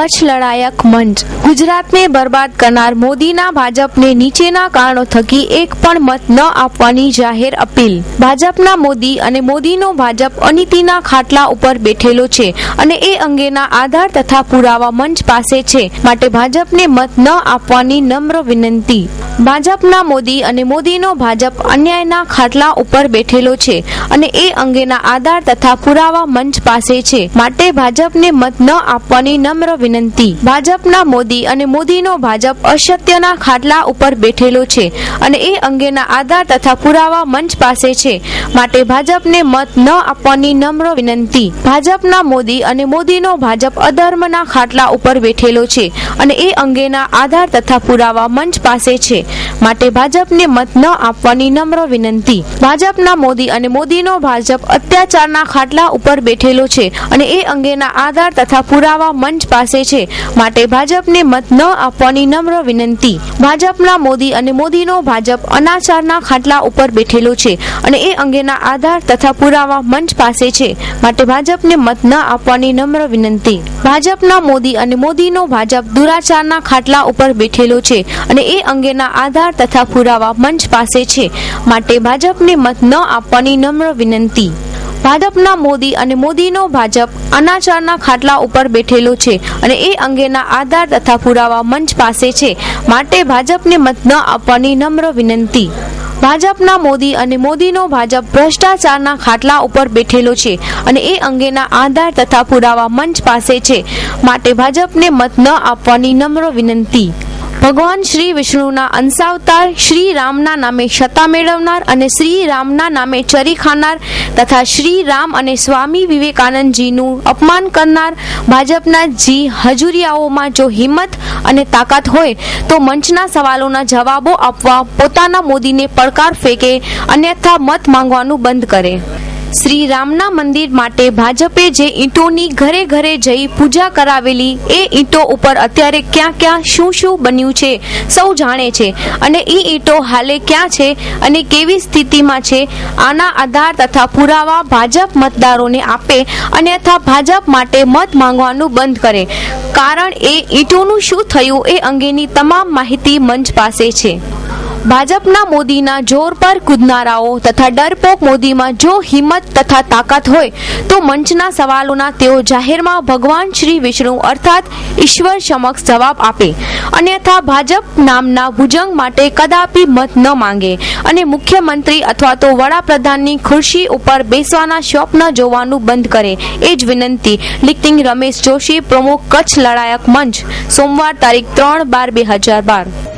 કચ્છ લડાયક મંચ ગુજરાતને બરબાદ કરનાર મોદીના ભાજપને નીચેના કારણો થકી એક પણ મત ન આપવાની જાહેર અપીલ। ભાજપના મોદી અને મોદીનો ભાજપ અનીતિના ખાટલા ઉપર બેઠેલો છે અને એ અંગેના આધાર તથા પુરાવા મંચ પાસે છે, માટે ભાજપને મત ન આપવાની નમ્ર વિનંતી। ભાજપના મોદી અને મોદીનો ભાજપ અન્યાયના ખાટલા ઉપર બેઠેલો છે અને એ અંગેના આધાર તથા પુરાવા મંચ પાસે છે, માટે ભાજપને મત ન આપવાની નમ્ર વિનંતી। ભાજપના મોદી અને મોદીનો ભાજપ અસત્યના ખાટલા ઉપર બેઠેલો છે અને એ અંગેના આધાર તથા પુરાવા મંચ પાસે છે, માટે ભાજપને મત ન આપવાની નમ્ર વિનંતી। ભાજપના મોદી અને મોદીનો ભાજપ અધર્મના ખાટલા ઉપર બેઠેલો છે અને એ અંગેના આધાર તથા પુરાવા મંચ પાસે છે, માટે ભાજપને મત ન આપવાની નમ્ર વિનંતી। ભાજપના મોદી અને મોદીનો ભાજપ અત્યાચારના ખાટલા ઉપર બેઠેલો છે અને એ અંગેના આધાર તથા પુરાવા મંચ પાસે છે, માટે ભાજપને મત ન આપવાની નમ્ર વિનંતી। ભાજપના મોદી અને મોદીનો ભાજપ અનાચારના ખાટલા ઉપર બેઠેલો છે અને એ અંગેના આધાર તથા પુરાવા મંચ પાસે છે, માટે ભાજપને મત ન આપવાની નમ્ર વિનંતી। ભાજપના મોદી અને મોદીનો ભાજપ દુરાચારના ખાટલા ઉપર બેઠેલો છે અને એ અંગેના આધાર તથા પુરાવા મંચ પાસે છે, માટે ભાજપને મત ન આપવાની નમ્ર વિનંતી। ભાજપના મોદી અને મોદીનો ભાજપ અનાચારના ખાટલા ઉપર બેઠેલો છે અને એ અંગેના આધાર તથા પુરાવા મંચ પાસે છે, માટે ભાજપને મત ન આપવાની નમ્ર વિનંતી। ભાજપના મોદી અને મોદીનો ભાજપ ભ્રષ્ટાચારના ખાટલા ઉપર બેઠેલો છે અને એ અંગેના આધાર તથા પુરાવા મંચ પાસે છે, માટે ભાજપને મત ન આપવાની નમ્ર વિનંતી। ભગવાન શ્રી વિષ્ણુના અંશાવતાર શ્રી રામના નામે સત્તા મેળવનાર અને શ્રી રામના નામે ચરી ખાનાર તથા શ્રી રામ અને સ્વામી વિવેકાનંદજીનું અપમાન કરનાર ભાજપના હજુરિયાઓમાં જો હિંમત અને તાકાત હોય તો મંચના સવાલોના જવાબો આપવા પોતાના મોદીને પડકાર ફેંકે, અન્યથા મત માંગવાનું બંધ કરે। શ્રી રામના મંદિર માટે ભાજપે જે ઈંટોની ઘરે ઘરે જઈ પૂજા કરાવેલી, એ ઈંટો ઉપર અત્યારે ક્યાં ક્યાં શું શું બન્યું છે સૌ જાણે છે અને એ ઈંટો હાલે ક્યાં છે અને કેવી સ્થિતિમાં છે, આના આધાર તથા પુરાવા ભાજપ મતદારોને આપે, અન્યથા ભાજપ માટે મત માંગવાનું બંધ કરે, કારણ એ ઈંટોનું શું થયું એ અંગેની તમામ માહિતી મંચ પાસે છે। ભાજપના મોદીના જોર પર કૂદનારાઓ તથા ડરપોક મોદીમાં જો હિંમત તથા તાકાત હોય તો મંચના સવાલોના તેઓ જાહેરમાં ભગવાન શ્રી વિષ્ણુ અર્થાત ઈશ્વર સમક્ષ જવાબ આપે, અન્યથા ભાજપ નામના ભુજંગ માટે કદાપી મત ન માંગે અને મુખ્યમંત્રી અથવા તો વડાપ્રધાનની ખુરશી ઉપર બેસવાના સ્વપ્ન જોવાનું બંધ કરે, એ જ વિનંતી। લિખિત રમેશ જોશી, પ્રમુખ, કચ્છ લડાયક મંચ, સોમવાર તારીખ 3/12/2012।